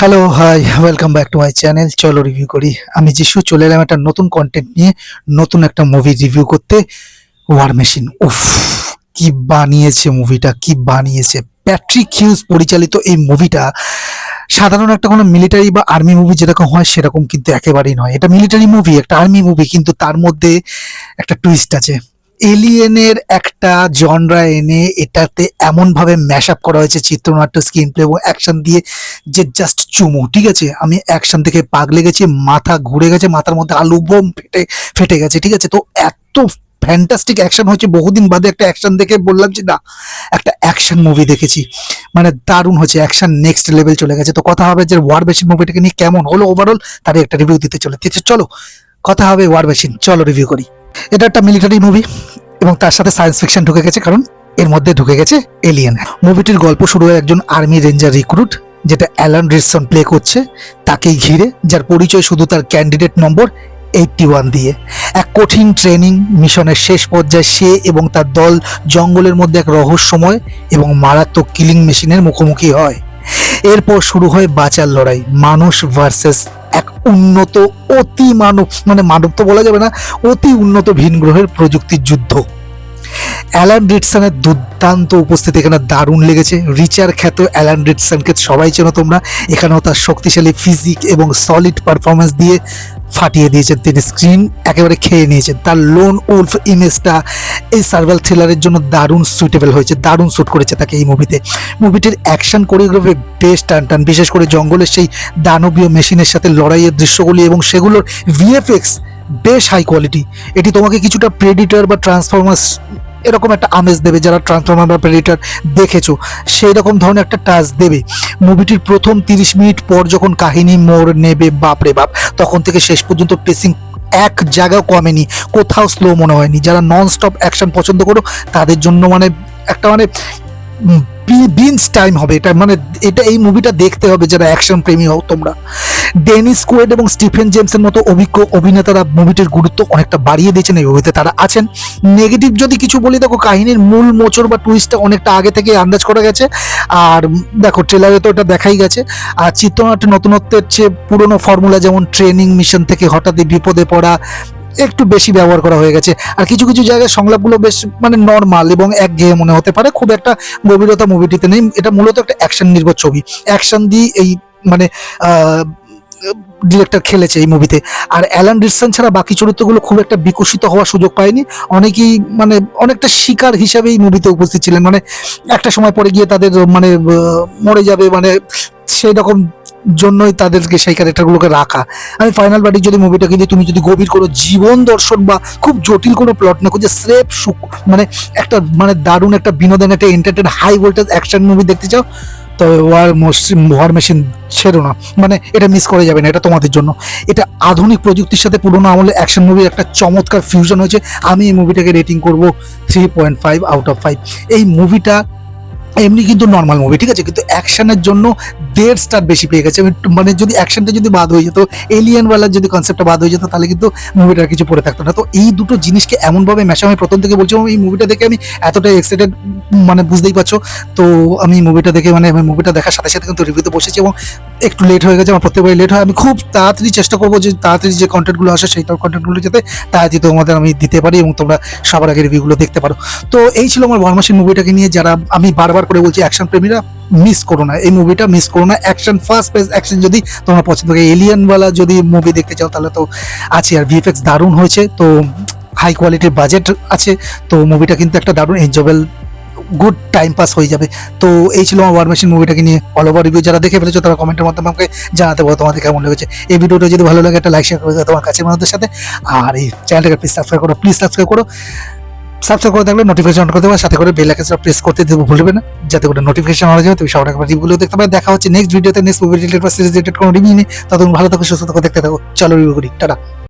Hello, hi, welcome back to my channel. চলো review করি। আমি যিশু চলে এলাম একটা নতুন কন্টেন্ট নিয়ে, নতুন একটা মুভি রিভিউ করতে। ওয়ার মেশিন, উফ, কি বানিয়েছে মুভিটা, কি বানিয়েছে! প্যাট্রিক হিউজ পরিচালিত এই মুভিটা সাধারণ একটা কোনো মিলিটারি বা আর্মি মুভি যেরকম হয় সেরকম কিন্তু একেবারেই নয়। এটা মিলিটারি মুভি, একটা আর্মি মুভি, কিন্তু তার মধ্যে একটা টুইস্ট আছে। এলিয়েনের একটা জনরা এনে এটাতে এমন ভাবে ম্যাশ আপ করা হয়েছে চিত্রনাট্য, স্ক্রিন প্লে এবং অ্যাকশন দিয়ে, যে জাস্ট চুমু। ঠিক আছে, আমি অ্যাকশন থেকে পাগ লেগেছি, মাথা ঘুরে গেছে, মাথার মধ্যে আলু বোম ফেটে ফেটে গেছে। ঠিক আছে, তো এত ফ্যান্টাস্টিক অ্যাকশন হয়েছে, বহুদিন বাদে একটা অ্যাকশন দেখে বললাম যে না, একটা অ্যাকশন মুভি দেখেছি, মানে দারুণ হয়েছে, অ্যাকশন নেক্সট লেভেল চলে গেছে। তো কথা হবে যে ওয়ার মেশিন মুভিটাকে নিয়ে কেমন হলো ওভারঅল, তারই একটা রিভিউ দিতে চলো কথা হবে ওয়ার মেশিন। চলো রিভিউ করি। এটা একটা মিলিটারি মুভি এবং তার সাথে সায়েন্স ফিকশন ঢুকে গেছে, কারণ এর মধ্যে ঢুকে গেছে এলিয়েন। মুভিটির গল্প শুরু হয় একজন আর্মি রেঞ্জার রিক্রুট, যেটা অ্যালান রিডসন প্লে করছে, তাকেই ঘিরে, যার পরিচয় শুধু তার ক্যান্ডিডেট নম্বর 81 দিয়ে। এক কঠিন ট্রেনিং মিশনের শেষ পর্যায়ে সে এবং তার দল জঙ্গলের মধ্যে এক রহস্যময় এবং মারাত্মক কিলিং মেশিনের মুখোমুখি হয়। এরপর শুরু হয় বাঁচার লড়াই, মানুষ ভার্সেস এক উন্নত, অতি মানব, মানে মানব তো বলা যাবে না, অতি উন্নত ভিন গ্রহের প্রযুক্তির যুদ্ধ। অ্যালান রিডসনের দুর্দান্ত উপস্থিতি এখানে দারুণ লেগেছে। রিচার খ্যাত অ্যালান রিডসনকে সবাই চেনো তোমরা, এখানেও তার শক্তিশালী ফিজিক এবং সলিড পারফরমেন্স দিয়ে ফাটিয়ে দিয়েছেন। তিনি স্ক্রিন একেবারে খেয়ে নিয়েছেন। তার লোন উলফ ইমেজটা এই সার্ভাইভাল থ্রিলারের জন্য দারুণ সুইটেবল হয়েছে, দারুণ শ্যুট করেছে তাকে এই মুভিতে। মুভিটির অ্যাকশন কোরিওগ্রাফি বেশ টান, বিশেষ করে জঙ্গলের সেই দানবীয় মেশিনের সাথে লড়াইয়ের দৃশ্যগুলি এবং সেগুলোর ভিএফএক্স বেশ হাই কোয়ালিটি। এটি তোমাকে কিছুটা প্রেডিটর বা ট্রান্সফরমার্স এরকম একটা আমেজ দেবে, যারা ট্রান্সফরমার বা প্রেডিটর দেখেছো সেই রকম ধরনের একটা টাচ দেবে। মুভিটির প্রথম 30 মিনিট পর যখন কাহিনী মোড় নেবে, বাপরে বাপ, তখন থেকে শেষ পর্যন্ত পেসিং এক জায়গাও কমেনি, কোথাও স্লো মনে হয়নি। যারা নন স্টপ অ্যাকশন পছন্দ করো তাদের জন্য মানে একটা মানে বিঞ্জ টাইম হবে এটা, মানে এটা এই মুভিটা দেখতে হবে যারা অ্যাকশন প্রেমী হও তোমরা। ডেনিস কোয়েড এবং স্টিফেন জেমসের মতো অভিজ্ঞ অভিনেতারা মুভিটির গুরুত্ব অনেকটা বাড়িয়ে দিয়েছেন, এই মুভিতে তারা আছেন। নেগেটিভ যদি কিছু বলি, দেখো কাহিনীর মূল মোচড় বা টুইস্টটা অনেকটা আগে থেকে আন্দাজ করা গেছে, আর দেখো ট্রেলারে তো এটা দেখাই গেছে। আর চিত্রনাট্যের নতুনত্বের চেয়ে পুরোনো ফর্মুলা, যেমন ট্রেনিং মিশন থেকে হঠাৎই বিপদে পড়া, একটু বেশি ব্যবহার করা হয়ে গেছে। আর কিছু কিছু জায়গায় সংলাপগুলো বেশ মানে নর্মাল এবং একঘেয়ে মনে হতে পারে, খুব একটা গভীরতা মুভিটিতে নেই। এটা মূলত একটা অ্যাকশন নির্ভর ছবি, অ্যাকশন দিয়ে এই মানে ডিরেক্টর খেলেছে এই মুভিতে। আর অ্যালান রিডসন ছাড়া বাকি চরিত্রগুলো খুব একটা বিকশিত হওয়ার সুযোগ পায়নি, অনেকেই মানে অনেকটা শিকার হিসাবে এই মুভিতে উপস্থিত ছিলেন, মানে একটা সময় পরে গিয়ে তাদের মানে মরে যাবে, মানে সেই রকম জন্যই তাদেরকে সেই ক্যারেক্টারগুলোকে রাখা। আমি ফাইনাল বাড়ি যদি মুভিটা কিন্তু তুমি যদি গভীর কোনো জীবন দর্শন বা খুব জটিল কোনো প্লট না খুঁজে স্রেফ মানে একটা মানে দারুণ একটা বিনোদন, একটা entertain high voltage action movie দেখতে চাও, তো ওয়ার মেশিন ছেড়ো না, মানে এটা মিস করে যাবে না, এটা তোমাদের জন্য। এটা আধুনিক প্রযুক্তির সাথে পুরোনো আমলে অ্যাকশন মুভির একটা চমৎকার ফিউশন হয়েছে। আমি এই মুভিটাকে রেটিং করব 3.5 আউট অফ 5। এই মুভিটা এমনি কিন্তু নর্মাল মুভি, ঠিক আছে, কিন্তু অ্যাকশনের জন্য 1.5 স্টার বেশি পেয়ে গেছে। মানে যদি অ্যাকশনটা যদি বাদ হয়ে যেত, এলিয়েনওয়ালার যদি কনসেপ্টটা বাদ হয়ে যেত, তাহলে কিন্তু মুভিটার কিছু পড়ে থাকতো না। তো এই দুটো জিনিসকে এমনভাবে মেশা, আমি প্রথম থেকে বলছিলাম এই মুভিটা দেখে আমি এতটা এক্সাইটেড, মানে বুঝতেই পারছো। তো আমি মুভিটা দেখে মানে আমি মুভিটা দেখার সাথে সাথে কিন্তু রিভিউতে বসেছি এবং একটু লেট হয়ে গেছে, আমার প্রত্যেকবার লেট হয়। আমি খুব তাড়াতাড়ি চেষ্টা করবো যে তাড়াতাড়ি যে কন্টেন্টগুলো আসে সেই কন্টেন্টগুলো যাতে তাড়াতাড়ি তোমাদের আমি দিতে পারি এবং তোমরা সবার আগে রিভিউগুলো দেখতে পারো। তো এই ছিল আমার ওয়ার মেশিন মুভিটাকে নিয়ে। যারা, আমি বারবার করে বলছি, অ্যাকশন প্রেমীরা মিস করো না এই মুভিটা, মিস করো না। অ্যাকশন, ফার্স্ট পেজ অ্যাকশন যদি তোমরা পছন্দ করো, এলিয়েনওয়ালা যদি মুভি দেখতে চাও তাহলে তো আছে। আর ভিএফএক্স দারুণ হয়েছে, তো হাই কোয়ালিটির বাজেট আছে, তো মুভিটা কিন্তু একটা দারুণ এনজয়েবল গুড টাইম পাস হয়ে যাবে। তো এই ছিল আমার ওয়ার মেশিন মুভিটাকে নিয়ে অল ওভার রিভিউ। যারা দেখে ফেলেছো তারা কমেন্টের মাধ্যমে আমাকে জানাতে পারো তোমাদের কেমন লেগেছে। এই ভিডিওটা যদি ভালো লাগে একটা লাইক শেয়ার করে দাও তোমার কাছের মানুষদের সাথে। আর এই চ্যানেলটাকে প্লিজ সাবস্ক্রাইব করো, সাবস্ক্রাইব করে থাকলে নোটিফিকেশন অন করতে পারো, সাথে করে বেল আইকনটা প্রেস করতে ভুলবে না, যাতে করে নোটিফিকেশন হয়ে যাবে তুমি সবার আগে রিভিউগুলো দেখতে পাবে। দেখা হচ্ছে নেক্সট ভিডিওতে, নেক্সট মুভি রিলেটেড বা সিরিজ রিলেটেড কোনো রিভিউ নিয়ে। ততক্ষণ ভালো থাকো, সুস্থ থাকো, দেখতে থাকো। চলো রিভিউ করি, টাটা।